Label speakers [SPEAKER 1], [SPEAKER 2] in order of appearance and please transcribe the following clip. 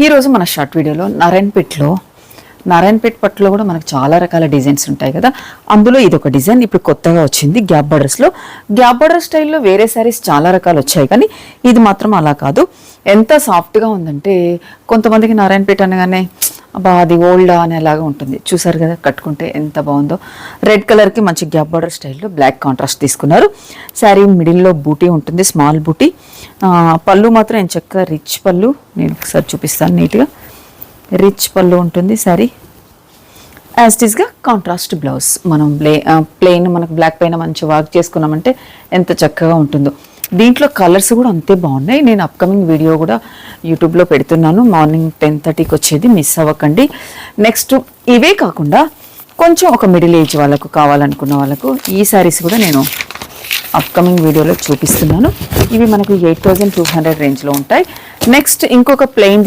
[SPEAKER 1] ఈరోజు మన షార్ట్ వీడియోలో నారాయణపేట్ పట్టులో కూడా మనకు చాలా రకాల డిజైన్స్ ఉంటాయి కదా. అందులో ఇది ఒక డిజైన్ ఇప్పుడు కొత్తగా వచ్చింది. గ్యాప్ బార్డర్స్లో గ్యాప్ బార్డర్ స్టైల్లో వేరే శారీస్ చాలా రకాలు వచ్చాయి, కానీ ఇది మాత్రం అలా కాదు. ఎంత సాఫ్ట్గా ఉందంటే కొంతమందికి నారాయణపేట అనగానే అబ్బా అది ఓల్డా అనేలాగా ఉంటుంది. చూసారు కదా కట్టుకుంటే ఎంత బాగుందో. రెడ్ కలర్కి మంచి గ్యాప్ బార్డర్ స్టైల్లో బ్లాక్ కాంట్రాస్ట్ తీసుకున్నారు. శారీ మిడిల్లో బూటీ ఉంటుంది, స్మాల్ బూటీ. పళ్ళు మాత్రం ఎంత చక్కగా రిచ్ పళ్ళు. నేను ఒకసారి చూపిస్తాను నీట్గా. రిచ్ పళ్ళు ఉంటుంది శారీ. యాజ్ ఇట్ ఈస్గా కాంట్రాస్ట్ బ్లౌజ్. మనం ప్లెయిన్ మనకు బ్లాక్ పైన మంచి వర్క్ చేసుకున్నామంటే ఎంత చక్కగా ఉంటుందో. దీంట్లో కలర్స్ కూడా అంతే బాగున్నాయి. నేను అప్కమింగ్ వీడియో కూడా యూట్యూబ్లో పెడుతున్నాను. మార్నింగ్ 10:30కి వచ్చేది, మిస్ అవ్వకండి. నెక్స్ట్ ఇవే కాకుండా కొంచెం ఒక మిడిల్ ఏజ్ వాళ్ళకు కావాలనుకున్న వాళ్ళకు ఈ శారీస్ కూడా నేను అప్కమింగ్ వీడియోలో చూపిస్తున్నాను. ఇవి మనకు 8,200 రేంజ్లో ఉంటాయి. నెక్స్ట్ ఇంకొక ప్లెయిన్